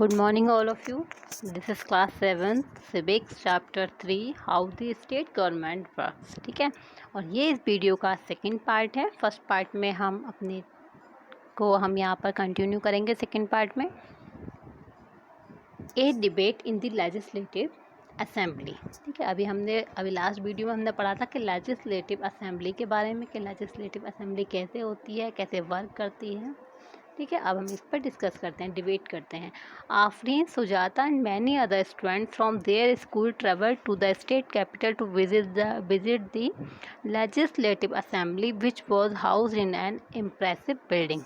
Good morning all of you. This is class 7 civics chapter 3 how the state government works. ठीक है, और ये इस वीडियो का सेकंड पार्ट है. फर्स्ट पार्ट में हम यहाँ पर कंटिन्यू करेंगे. सेकंड पार्ट में a debate in the legislative assembly. ठीक है, अभी लास्ट वीडियो में हमने पढ़ा था कि लेजिस्लेटिव असेंबली के बारे में, कि लेजिस्लेटिव असेंबली कैसे होती है, कैसे वर्क करती है. ठीक है, अब हम इस पर डिस्कस करते हैं, डिबेट करते हैं. Afreen, Sujata and many other students from their school travel to the state capital to visit the legislative assembly which was housed in an impressive building.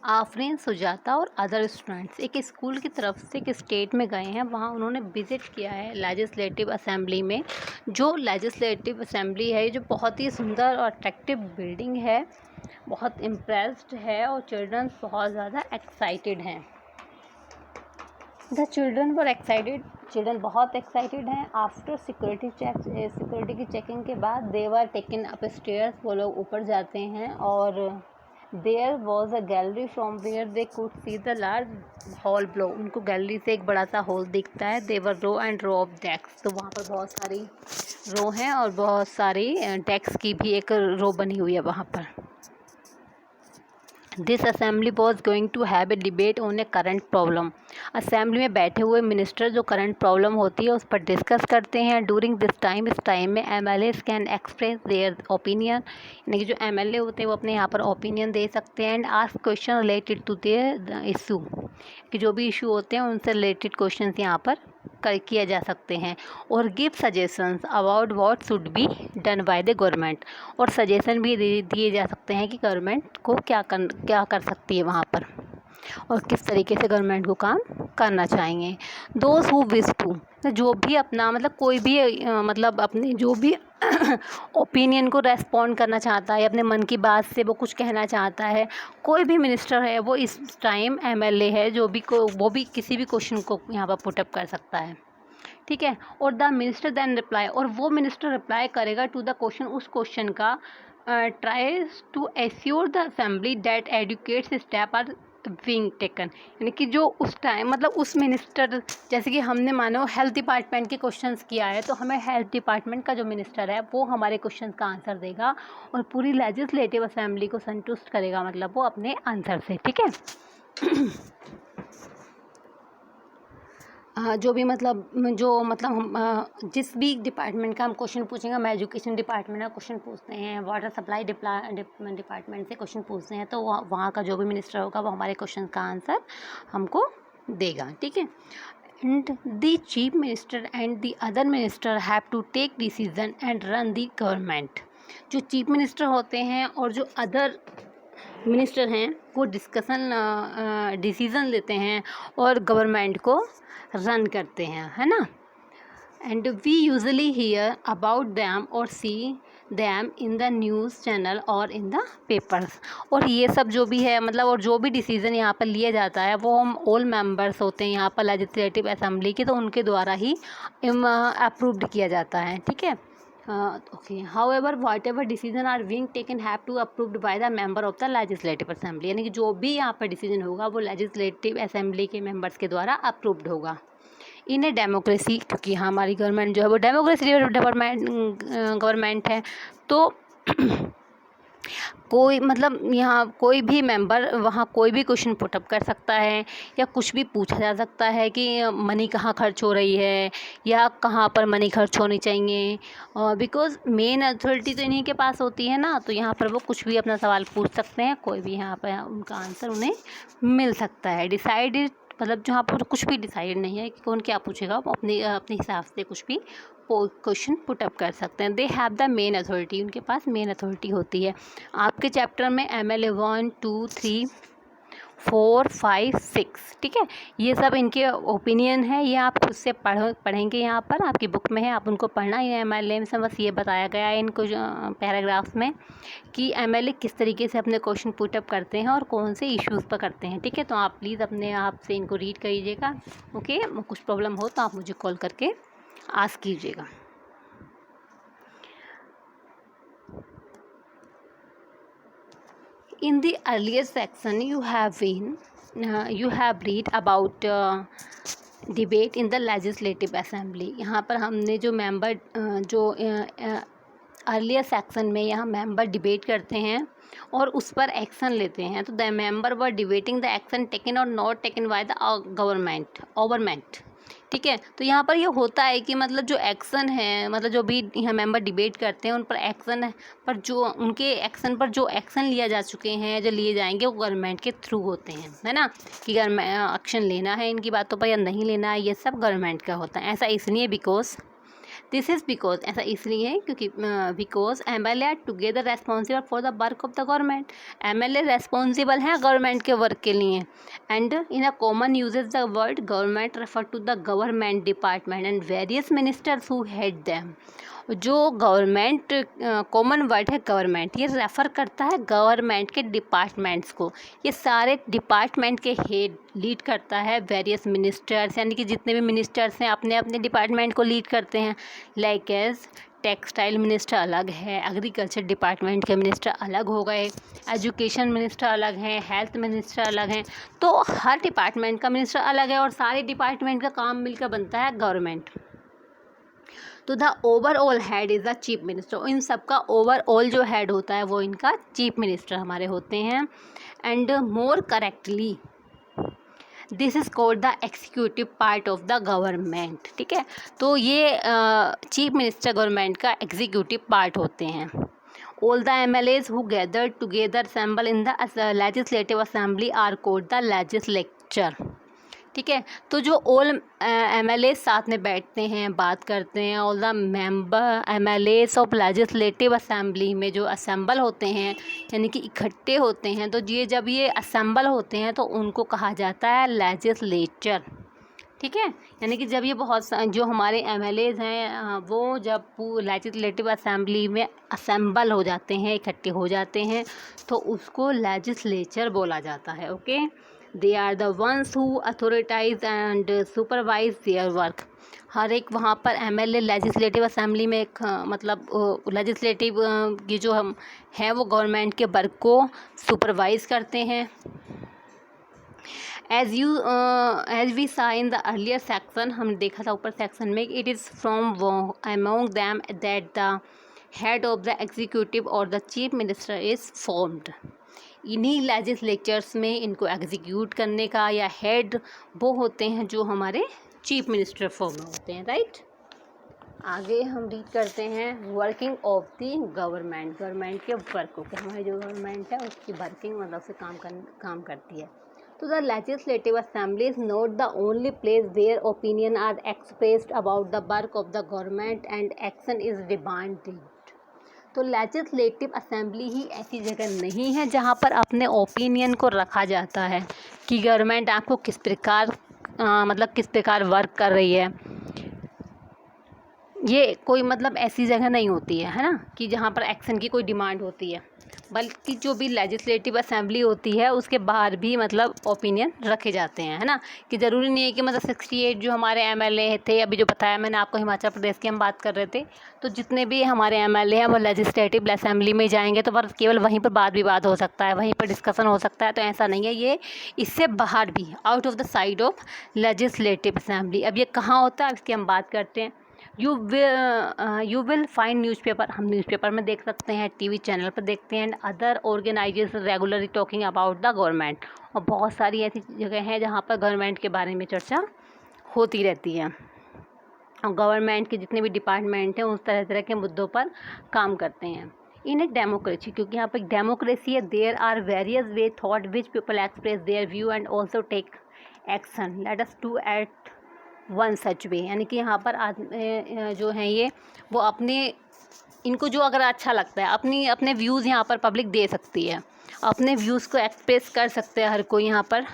Afreen, Sujata और अदर स्टूडेंट्स एक स्कूल की तरफ से एक स्टेट में गए हैं. वहाँ उन्होंने विज़िट किया है लेजिस्लेटिव असेंबली में. जो लेजिस्लेटिव असेंबली है, जो बहुत ही सुंदर और अट्रैक्टिव बिल्डिंग है, बहुत इम्प्रेस्ड है, और चिल्ड्रंस बहुत ज़्यादा एक्साइटेड हैं. The children were excited, children बहुत एक्साइटेड हैं. आफ्टर सिक्योरिटी की चेकिंग के बाद they were taken up stairs, वो लोग ऊपर जाते हैं. और there was a gallery from where they could see the large hall below. उनको गैलरी से एक बड़ा सा हॉल दिखता है. There were row and row of desk, तो वहाँ पर बहुत सारी रो हैं और बहुत सारी डेस्क की भी एक रो बनी हुई है वहाँ पर. This assembly was going to have a debate on a current problem. Assembly में बैठे हुए मिनिस्टर जो करंट प्रॉब्लम होती है उस पर डिस्कस करते हैं. डूरिंग दिस टाइम, इस टाइम में MLAs can express their opinion, यानी कि जो MLA होते हैं वो अपने यहाँ पर ओपिनियन दे सकते हैं. And ask question related to their issue, कि जो भी इशू होते हैं उनसे रिलेटेड क्वेश्चन यहाँ पर किया जा सकते हैं. और give suggestions about what should be done by the government, और सजेशन भी दिए जा सकते हैं कि गवर्नमेंट को क्या कर सकती है वहाँ पर, और किस तरीके से गवर्नमेंट को काम करना चाहिए. दोज हु विश टू, जो भी अपना कोई भी अपने जो भी ओपिनियन को रेस्पॉन्ड करना चाहता है, अपने मन की बात से वो कुछ कहना चाहता है, कोई भी मिनिस्टर है, वो इस टाइम MLA है, वो भी किसी भी क्वेश्चन को यहाँ पर पुटअप कर सकता है. ठीक है, और द मिनिस्टर देन रिप्लाई, और वो मिनिस्टर रिप्लाई करेगा टू द क्वेश्चन, उस क्वेश्चन का. Tries to assure the assembly that adequate steps are being taken, यानी कि जो उस टाइम उस मिनिस्टर, जैसे कि हमने मानो हेल्थ डिपार्टमेंट के क्वेश्चंस किया है, तो हमें हेल्थ डिपार्टमेंट का जो मिनिस्टर है वो हमारे क्वेश्चंस का आंसर देगा और पूरी लेजिस्लेटिव असेंबली को संतुष्ट करेगा, वो अपने आंसर से. ठीक है. जो भी हम जिस भी डिपार्टमेंट का हम क्वेश्चन पूछेंगे, हम एजुकेशन डिपार्टमेंट का क्वेश्चन पूछते हैं, वाटर सप्लाई डिपार्टमेंट से क्वेश्चन पूछते हैं, तो वहाँ का जो भी मिनिस्टर होगा वो हमारे क्वेश्चन का आंसर हमको देगा. ठीक है. And the chief minister and the other minister have to take decision and run the government. जो चीफ मिनिस्टर होते हैं और जो अदर मिनिस्टर हैं वो डिसीज़न लेते हैं और गवर्नमेंट को रन करते हैं, है ना. And we usually hear about them और see them in the news channel और इन द पेपर्स. और ये सब जो भी है और जो भी डिसीज़न यहाँ पर लिया जाता है वो हम ऑल मेंबर्स होते हैं यहाँ पर लेजिस्लेटिव असेंबली के, तो उनके द्वारा ही अप्रूव्ड किया जाता है. ठीक है. Okay. However, whatever decision are being taken have to approved by the member of the legislative assembly. यानी कि जो भी यहाँ पर डिसीजन होगा वो लेजिस्लेटिव असेंबली के मेंबर्स के द्वारा अप्रूव्ड होगा. इन ए डेमोक्रेसी, क्योंकि हमारी गवर्नमेंट जो है वो डेमोक्रेसी गवर्नमेंट है, तो कोई यहाँ कोई भी मेंबर वहाँ कोई भी क्वेश्चन पुटअप कर सकता है या कुछ भी पूछा जा सकता है कि मनी कहाँ खर्च हो रही है या कहाँ पर मनी खर्च होनी चाहिए. बिकॉज़ मेन अथॉरिटी तो इन्हीं के पास होती है ना, तो यहाँ पर वो कुछ भी अपना सवाल पूछ सकते हैं, कोई भी यहाँ पर उनका आंसर उन्हें मिल सकता है. डिसाइडेड जहाँ पर कुछ भी डिसाइड नहीं है कि कौन क्या पूछेगा, वो अपने हिसाब से कुछ भी क्वेश्चन पुटअप कर सकते हैं. They have the main authority, उनके पास मेन अथॉरिटी होती है. आपके चैप्टर में MLA 1, 2, 3, 4, 5, 6, ठीक है, ये सब इनके ओपिनियन है. ये आप खुद से पढ़ेंगे, यहाँ पर आपकी बुक में है, आप उनको पढ़ना. ये MLA में से बस ये बताया गया है इनको पैराग्राफ्स में कि MLA किस तरीके से अपने क्वेश्चन पुटअप करते हैं और कौन से इश्यूज़ पर करते हैं. ठीक है, तो आप प्लीज़ अपने आप से इनको रीड करिएगा. ओके, कुछ प्रॉब्लम हो तो आप मुझे कॉल करके आस्क कीजिएगा. In the earlier section you have been you have read about debate in the legislative assembly. यहाँ पर हमने जो मेंबर जो अर्लियर सेक्शन में यहाँ मेंबर डिबेट करते हैं और उस पर एक्शन लेते हैं। तो the member were debating the action taken और not taken by the government. ठीक है, तो यहाँ पर ये होता है कि मतलब जो एक्शन है, मतलब जो भी यहाँ मेंबर डिबेट करते हैं उन पर एक्शन पर जो उनके एक्शन पर जो एक्शन लिया जा चुके हैं, जो लिए जाएंगे, वो गवर्नमेंट के थ्रू होते हैं, है ना। कि गवर्नमेंट एक्शन लेना है इनकी बातों पर या नहीं लेना है, ये सब गवर्नमेंट का होता है। ऐसा इसलिए ऐसा इसलिए है क्योंकि because MLA are together responsible for the work of the government. MLA responsible हैं गवर्नमेंट के वर्क के लिए। And in a common usage the word government refer to the government department and various ministers who head them. जो government common word है government, ये refer करता है government के डिपार्टमेंट्स को। ये सारे डिपार्टमेंट के हेड लीड करता है वेरियस मिनिस्टर्स, यानी कि जितने भी मिनिस्टर्स हैं अपने अपने डिपार्टमेंट को लीड करते हैं। लाइक एज टेक्सटाइल मिनिस्टर अलग है, एग्रीकल्चर डिपार्टमेंट के मिनिस्टर अलग हो गए, एजुकेशन मिनिस्टर अलग हैं, हेल्थ मिनिस्टर अलग हैं। तो हर डिपार्टमेंट का मिनिस्टर अलग है और सारे डिपार्टमेंट का काम मिलकर बनता है गवर्नमेंट। तो the overall head is the chief minister. इन सब का ओवरऑल जो हेड होता है वो इनका चीफ मिनिस्टर हमारे होते हैं। And more correctly this is called the executive part of the government. ठीक है, तो ये चीफ मिनिस्टर गवर्नमेंट का एग्जीक्यूटिव पार्ट होते हैं। All the MLAs who gathered together assemble in the legislative assembly are called the legislature। ठीक है, तो जो ऑल MLA साथ में बैठते हैं, बात करते हैं, all the member MLAs of legislative assembly में जो असेंबल होते हैं, यानी कि इकट्ठे होते हैं, तो ये जब ये असेंबल होते हैं तो उनको कहा जाता है लेजिस्लेचर। ठीक है, यानी कि जब ये जो हमारे MLAs हैं वो जब लेजिस्लेटिव असेंबली में असेंबल हो जाते हैं, इकट्ठे हो जाते हैं, तो उसको लेजिस्लेचर बोला जाता है। Okay, they are the ones who authorise and supervise their work. हर एक वहाँ पर MLA लेजिस्लेटिव असेंबली में एक मतलब लेजिस्लेटिव की जो हम हैं वो गवर्नमेंट के वर्क को सुपरवाइज करते हैं। As we saw in the earlier section, हम देखा था ऊपर सेक्शन में, it is from among them that the head of the executive और the chief minister is formed. इन्हीं लेजिस्लेचर्स में इनको एग्जीक्यूट करने का या हेड वो होते हैं जो हमारे चीफ मिनिस्टर फॉर्म में होते हैं। राइट, आगे हम रीड करते हैं वर्किंग ऑफ द गवर्नमेंट के वर्क को, हमारी जो गवर्नमेंट है उसकी वर्किंग मतलब से काम करती है। तो the legislative assembly is not the only place where opinion are expressed about the work of the government and action is demanded. तो लेजिस्लेटिव असेंबली ही ऐसी जगह नहीं है जहाँ पर अपने ओपिनियन को रखा जाता है कि गवर्नमेंट आपको किस प्रकार वर्क कर रही है। ये कोई मतलब ऐसी जगह नहीं होती है ना, कि जहाँ पर एक्शन की कोई डिमांड होती है, बल्कि जो भी लेजिस्लेटिव असेंबली होती है उसके बाहर भी मतलब ओपिनियन रखे जाते हैं, है ना। कि ज़रूरी नहीं है कि मतलब 68 जो हमारे MLA थे, अभी जो बताया मैंने आपको हिमाचल प्रदेश की हम बात कर रहे थे, तो जितने भी हमारे MLA हैं वो लेजिस्लेटिव असेंबली में जाएंगे तो बस केवल वहीं पर वाद विवाद हो सकता है, वहीं पर डिस्कशन हो सकता है। तो ऐसा नहीं है, ये इससे बाहर भी, out of the side of legislative assembly. अब ये कहाँ होता है इसकी हम बात करते हैं। यू विल फाइंड न्यूज़पेपर, हम न्यूज़पेपर में देख सकते हैं, TV चैनल पर देखते हैं, and other organization regularly talking about the government. और बहुत सारी ऐसी जगह हैं जहाँ पर गवर्नमेंट के बारे में चर्चा होती रहती है और गवर्नमेंट के जितने भी डिपार्टमेंट हैं उस तरह तरह के मुद्दों पर काम करते हैं। इन ए डेमोक्रेसी, क्योंकि यहाँ पर डेमोक्रेसी है, there are various way through which people express their view and also take action. Let us do at one such way, यानी कि यहाँ पर जो हैं ये वो इनको जो अगर अच्छा लगता है अपने व्यूज़ यहाँ पर पब्लिक दे सकती है, अपने व्यूज़ को एक्सप्रेस कर सकते हैं हर कोई यहाँ पर।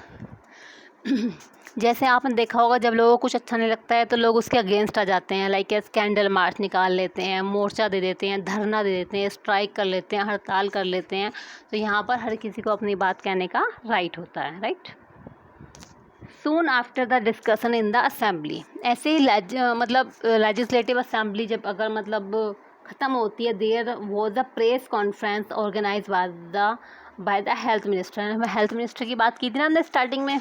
जैसे आपने देखा होगा जब लोगों को कुछ अच्छा नहीं लगता है तो लोग उसके अगेंस्ट आ जाते हैं, लाइक कैंडल मार्च निकाल लेते हैं, मोर्चा दे देते हैं, धरना दे देते हैं, स्ट्राइक कर लेते हैं, हड़ताल कर लेते हैं। तो यहाँ पर हर किसी को अपनी बात कहने का राइट होता है। Right, soon after the discussion in the assembly, ऐसे ही मतलब लेजिस्लेटिव असेंबली जब अगर मतलब ख़त्म होती है, there was a press conference organize by the by the health minister. हमें हेल्थ मिनिस्टर की बात की थी ना हमने स्टार्टिंग में,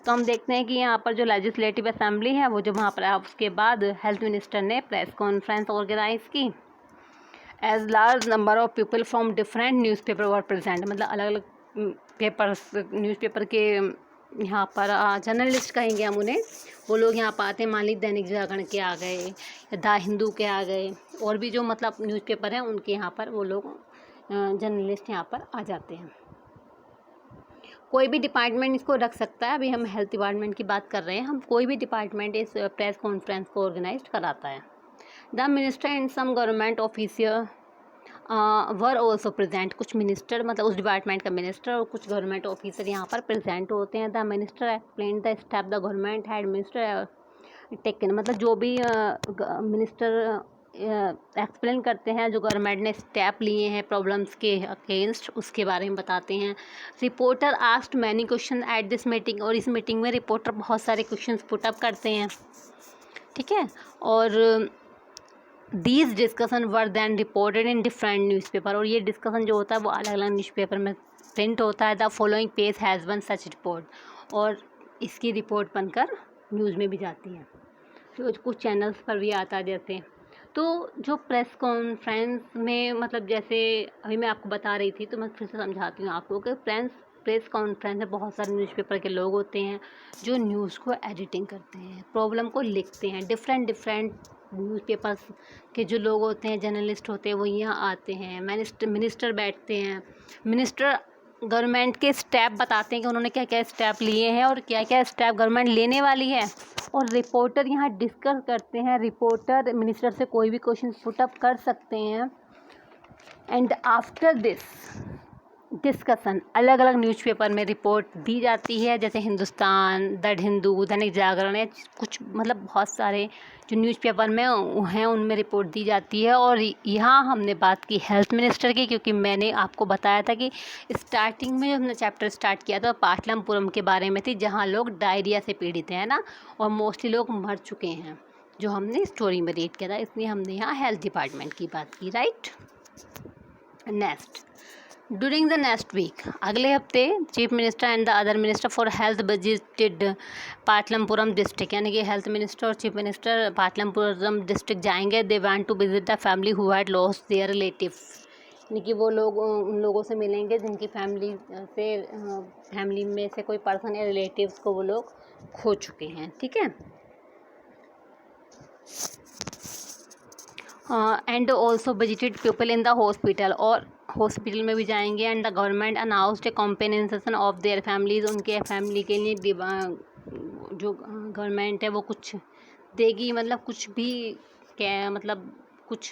तो हम देखते हैं कि यहाँ पर जो लेजिस्लेटिव असेंबली है वो जो वहाँ पर उसके बाद हेल्थ मिनिस्टर ने प्रेस कॉन्फ्रेंस ऑर्गेनाइज की। As large number of people from different newspaper were present, मतलब अलग अलग पेपर्स न्यूज़पेपर के यहाँ पर जर्नलिस्ट कहेंगे हम उन्हें, वो लोग यहाँ पर आते हैं। मान लीजिए दैनिक जागरण के आ गए या द हिंदू के आ गए, और भी जो मतलब न्यूज़पेपर हैं उनके यहाँ पर वो लोग जर्नलिस्ट यहाँ पर आ जाते हैं। कोई भी डिपार्टमेंट इसको रख सकता है, अभी हम हेल्थ डिपार्टमेंट की बात कर रहे हैं, हम कोई भी डिपार्टमेंट इस प्रेस कॉन्फ्रेंस को ऑर्गेनाइज कराता है। The minister and some government officer were also present, कुछ मिनिस्टर मतलब उस डिपार्टमेंट का मिनिस्टर और कुछ गवर्नमेंट ऑफिसर यहाँ पर प्रेजेंट होते हैं। The minister explain the step the government had minister taken, मतलब जो भी मिनिस्टर एक्सप्लेन करते हैं जो गवर्नमेंट ने स्टेप लिए हैं प्रॉब्लम्स के अगेंस्ट, उसके बारे में बताते हैं। Reporter asked many question at this meeting, और इस मीटिंग में रिपोर्टर बहुत सारे क्वेश्चंस पुट अप करते हैं, ठीक है। और these discussion were then reported in different newspaper, और ये डिस्कशन जो होता है वो अलग अलग न्यूज़पेपर में प्रिंट होता है। The following page has one such report, और इसकी रिपोर्ट बनकर न्यूज़ में भी जाती है, तो कुछ चैनल्स पर भी आता है जैसे। तो जो प्रेस कॉन्फ्रेंस में मतलब जैसे अभी मैं आपको बता रही थी, तो मैं फिर से समझाती हूँ आपको कि प्रेस कॉन्फ्रेंस में बहुत सारे न्यूज़पेपर के लोग होते हैं जो न्यूज़ को एडिटिंग करते हैं, प्रॉब्लम को लिखते हैं। डिफरेंट न्यूज़पेपर्स के जो लोग होते हैं, जर्नलिस्ट होते हैं, वो यहाँ आते हैं। मिनिस्टर बैठते हैं, मिनिस्टर गवर्नमेंट के स्टेप बताते हैं कि उन्होंने क्या क्या स्टेप लिए हैं और क्या क्या स्टेप गवर्नमेंट लेने वाली है, और रिपोर्टर यहाँ डिस्कस करते हैं। रिपोर्टर मिनिस्टर से कोई भी क्वेश्चन पुट अप कर सकते हैं। एंड आफ्टर दिस डिस्कशन अलग अलग न्यूज़पेपर में रिपोर्ट दी जाती है, जैसे हिंदुस्तान, द हिंदू, दैनिक जागरण, या कुछ मतलब बहुत सारे जो न्यूज़पेपर में हैं उनमें रिपोर्ट दी जाती है। और यहाँ हमने बात की हेल्थ मिनिस्टर की, क्योंकि मैंने आपको बताया था कि स्टार्टिंग में जो हमने चैप्टर स्टार्ट किया था पाटलिपुत्रम के बारे में थी, जहाँ लोग डायरिया से पीड़ित हैं ना, और मोस्टली लोग मर चुके हैं, जो हमने स्टोरी में रीड किया था, इसलिए हमने यहाँ हेल्थ डिपार्टमेंट की बात की, right. Next, during the next week, अगले हफ्ते chief minister and the other minister for health visited Pataliputram district, यानी कि हेल्थ मिनिस्टर और चीफ मिनिस्टर पाटलिपुत्रम डिस्ट्रिक्ट जाएंगे। They want to visit the family who had lost their relatives, यानी कि वो लोग उन लोगों से मिलेंगे जिनकी फैमिली में से कोई पर्सन या रिलेटिव्स को वो लोग खो चुके हैं, ठीक है। And also visited people in the hospital, और हॉस्पिटल में भी जाएंगे। And the government announced A compensation of their families, उनके फैमिली के लिए जो गवर्नमेंट है वो कुछ देगी, मतलब कुछ भी क्या मतलब कुछ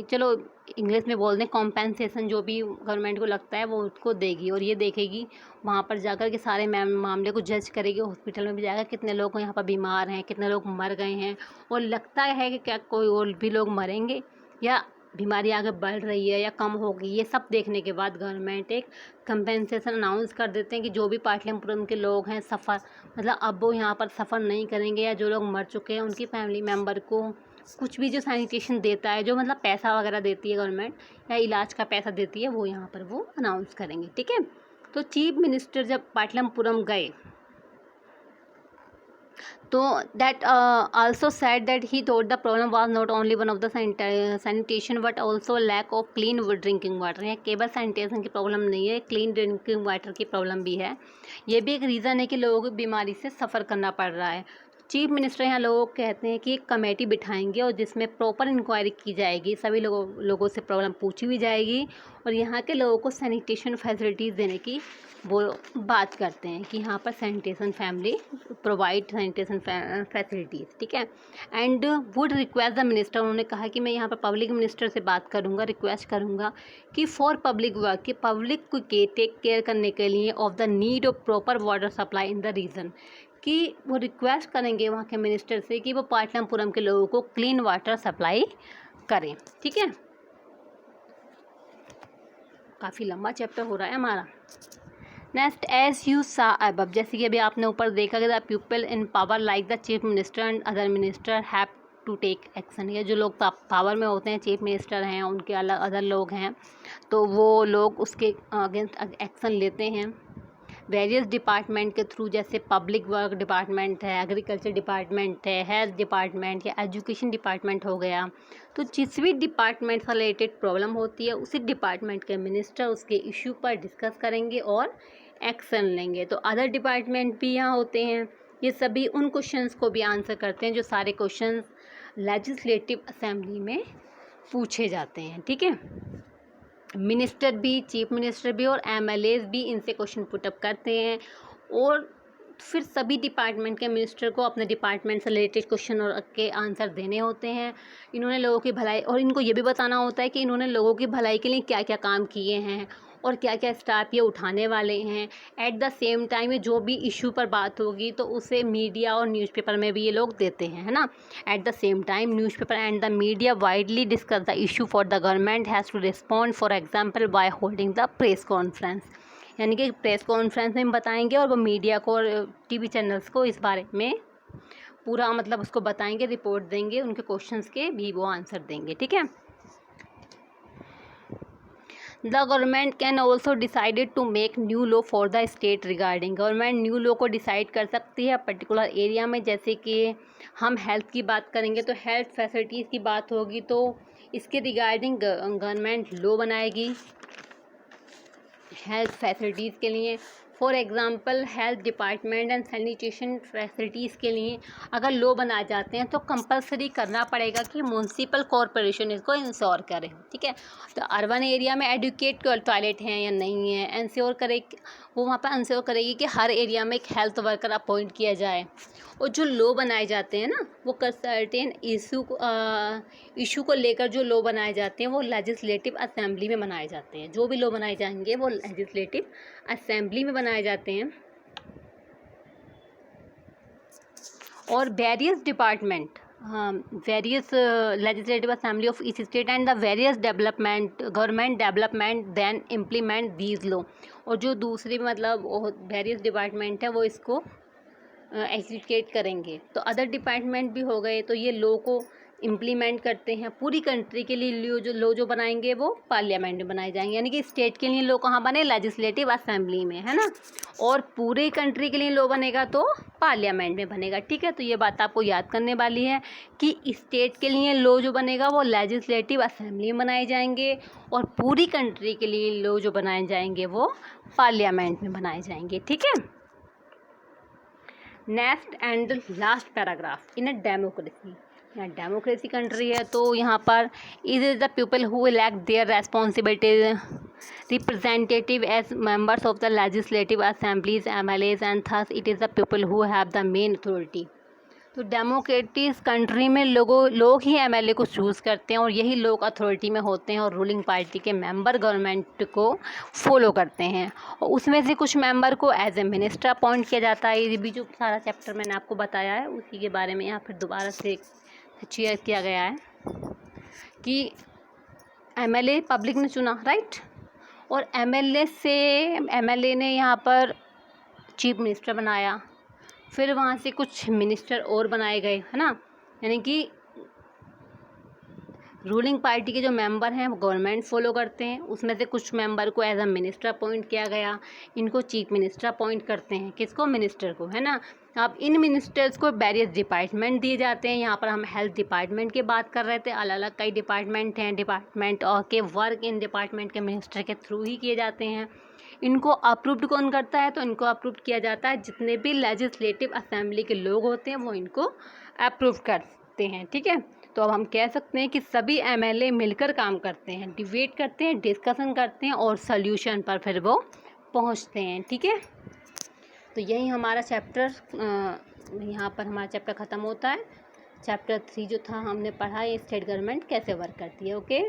चलो इंग्लिश में बोल दें, कॉम्पेंसेशन जो भी गवर्नमेंट को लगता है वो उसको देगी, और ये देखेगी वहाँ पर जाकर के सारे मामले को जज करेगी। हॉस्पिटल में भी जाकर कितने लोग यहाँ पर बीमार हैं, कितने लोग मर गए हैं, और लगता है कि क्या कोई और भी लोग मरेंगे या बीमारी आगे बढ़ रही है या कम होगी, ये सब देखने के बाद गवर्नमेंट एक कंपेंसेशन अनाउंस कर देते हैं कि जो भी पाटलिपुत्रम के लोग हैं सफ़र मतलब अब वो यहाँ पर सफ़र नहीं करेंगे, या जो लोग मर चुके हैं उनकी फैमिली मेम्बर को कुछ भी जो सैनिटेशन देता है, जो मतलब पैसा वगैरह देती है गवर्नमेंट या इलाज का पैसा देती है, वो यहाँ पर वो अनाउंस करेंगे, ठीक है। तो चीफ मिनिस्टर जब पाटलिपुत्रम गए तो that also said that he thought the problem was not only one of the sanitation but also lack of clean drinking water. यहाँ केवल सैनिटेशन की प्रॉब्लम नहीं है, क्लीन ड्रिंकिंग वाटर की प्रॉब्लम भी है। ये भी एक रीज़न है कि लोगों को बीमारी से सफ़र करना पड़ रहा है। चीफ मिनिस्टर यहाँ लोगों को कहते हैं कि एक कमेटी बिठाएंगे और जिसमें प्रॉपर इंक्वायरी की जाएगी, सभी लोगों से प्रॉब्लम पूछी भी जाएगी, और यहाँ के लोगों को सैनिटेशन फैसिलिटीज़ देने की वो बात करते हैं कि यहाँ पर sanitation family provide sanitation facilities, ठीक है। And would request the minister, उन्होंने कहा कि मैं यहाँ पर पब्लिक मिनिस्टर से बात करूँगा, रिक्वेस्ट करूँगा कि फॉर पब्लिक वर्क, कि पब्लिक को टेक केयर करने के लिए of the need of proper water supply in the region, कि वो रिक्वेस्ट करेंगे वहाँ के मिनिस्टर से कि वो पाटलिपुत्रम के लोगों को क्लीन वाटर सप्लाई करें, ठीक है। काफ़ी लंबा चैप्टर हो रहा है हमारा। Next, as you saw above, जैसे कि अभी आपने ऊपर देखा कि the people in power like the chief minister and other minister have to take action. या जो लोग पावर में होते हैं, चीफ मिनिस्टर हैं, उनके अलग अदर लोग हैं, तो वो लोग उसके अगेंस्ट एक्शन लेते हैं वेरियस डिपार्टमेंट के थ्रू, जैसे पब्लिक वर्क डिपार्टमेंट है, एग्रीकल्चर डिपार्टमेंट है, हेल्थ डिपार्टमेंट या एजुकेशन डिपार्टमेंट हो गया। तो जिस भी डिपार्टमेंट से रिलेटेड प्रॉब्लम होती है, उसी डिपार्टमेंट के मिनिस्टर उसके इशू पर डिस्कस करेंगे और एक्शन लेंगे। तो अदर डिपार्टमेंट भी यहाँ होते हैं, ये सभी उन क्वेश्चंस को भी आंसर करते हैं जो सारे क्वेश्चंस लेजिस्लेटिव असेंबली में पूछे जाते हैं। ठीक है, मिनिस्टर भी, चीफ मिनिस्टर भी और एमएलएज भी इनसे क्वेश्चन पुटअप करते हैं, और फिर सभी डिपार्टमेंट के मिनिस्टर को अपने डिपार्टमेंट से रिलेटेड क्वेश्चन और के आंसर देने होते हैं। इन्होंने लोगों की भलाई, और इनको ये भी बताना होता है कि इन्होंने लोगों की भलाई के लिए क्या क्या काम किए हैं और क्या क्या स्टेप ये उठाने वाले हैं। एट द सेम टाइम जो भी इशू पर बात होगी तो उसे मीडिया और न्यूज़पेपर में भी ये लोग देते हैं, है ना। At the same time newspaper and the media widely discuss the issue for the government has to respond, for example by holding the press conference. यानी कि प्रेस कॉन्फ्रेंस में बताएंगे और वो मीडिया को और टीवी चैनल्स को इस बारे में पूरा मतलब उसको बताएंगे, रिपोर्ट देंगे, उनके क्वेश्चंस के भी वो आंसर देंगे। ठीक है, the government can also decided to make new law for the state regarding. Government new law को डिसाइड कर सकती है पर्टिकुलर एरिया में। जैसे कि हम हेल्थ की बात करेंगे तो हेल्थ फैसिलिटीज़ की बात होगी तो इसके रिगार्डिंग गवर्नमेंट लॉ बनाएगी हेल्थ फैसिलिटीज़ के लिए। For example health department and sanitation facilities के लिए अगर लॉ बनाए जाते हैं तो कंपलसरी करना पड़ेगा कि म्यूनसिपल कॉरपोरेशन इसको इंश्योर करे। ठीक है, तो अर्बन एरिया में एडुकेट टॉयलेट हैं या नहीं है, इंश्योर करे, वो वहाँ पर इंश्योर करेगी कि हर एरिया में एक हेल्थ वर्कर अपॉइंट किया जाए। और जो लॉ बनाए जाते हैं ना, वो सर्टेन इशू को लेकर जो लॉ बनाए जाते हैं वो लेजिस्लेटिव असेंबली में बनाए जाते हैं। जो भी लॉ बनाए जाएंगे वो लेजिस्लेटिव असेंबली में बनाए जाते हैं। और various department, various legislative assembly of each state and the various development government development then implement these law. और जो दूसरी मतलब वेरियस डिपार्टमेंट है वो इसको एग्जीक्यूट करेंगे। तो अदर डिपार्टमेंट भी हो गए, तो ये लॉ को इम्प्लीमेंट करते हैं। पूरी कंट्री के लिए लॉ जो बनाएंगे वो पार्लियामेंट में बनाए जाएंगे। यानी कि स्टेट के लिए लॉ कहाँ बने, लेजिस्लेटिव असेंबली में, है ना। और पूरे कंट्री के लिए लॉ बनेगा तो पार्लियामेंट में बनेगा। ठीक है, तो ये बात आपको याद करने वाली है कि स्टेट के लिए लॉ जो बनेगा वो लेजिस्लेटिव असेंबली में बनाए जाएंगे, और पूरी कंट्री के लिए लॉ जो बनाए जाएंगे वो पार्लियामेंट में बनाए जाएंगे। ठीक है, next and last paragraph, in a democracy. यहाँ डेमोक्रेसी कंट्री है तो यहाँ पर it is the people who elect their responsibilities representative as members of the legislative assemblies MLAs and thus it is the people who have the main authority. तो democratic country में लोग ही MLA को choose करते हैं और यही लोग authority में होते हैं और रूलिंग पार्टी के मेंबर गवर्नमेंट को फॉलो करते हैं। और उसमें से कुछ मेंबर को एज ए मिनिस्टर अपॉइंट किया जाता है। ये भी जो सारा चैप्टर मैंने आपको बताया है उसी के बारे में यहाँ फिर दोबारा से शेयर किया गया है कि एमएलए पब्लिक ने चुना, राइट। और एमएलए ने यहाँ पर चीफ मिनिस्टर बनाया, फिर वहाँ से कुछ मिनिस्टर और बनाए गए, है ना। यानी कि रूलिंग पार्टी के जो मेंबर हैं वो गवर्नमेंट फॉलो करते हैं, उसमें से कुछ मेंबर को एज अ मिनिस्टर अपॉइंट किया गया। इनको चीफ मिनिस्टर अपॉइंट करते हैं, किसको, मिनिस्टर को, है ना। अब इन मिनिस्टर्स को वेरियस डिपार्टमेंट दिए जाते हैं। यहाँ पर हम हेल्थ डिपार्टमेंट की बात कर रहे थे, अलग अलग कई डिपार्टमेंट हैं। डिपार्टमेंट और के वर्क इन डिपार्टमेंट के मिनिस्टर के थ्रू ही किए जाते हैं। इनको अप्रूव्ड कौन करता है, तो इनको अप्रूव किया जाता है जितने भी लेजिस्लेटिव असेंबली के लोग होते हैं वो इनको अप्रूव करते हैं। ठीक है, तो अब हम कह सकते हैं कि सभी एमएलए मिलकर काम करते हैं, डिबेट करते हैं, डिस्कशन करते हैं और सॉल्यूशन पर फिर वो पहुंचते हैं। ठीक है, तो यही हमारा चैप्टर, यहाँ पर हमारा चैप्टर ख़त्म होता है। चैप्टर 3 जो था हमने पढ़ा, ये स्टेट गवर्नमेंट कैसे वर्क करती है। ओके।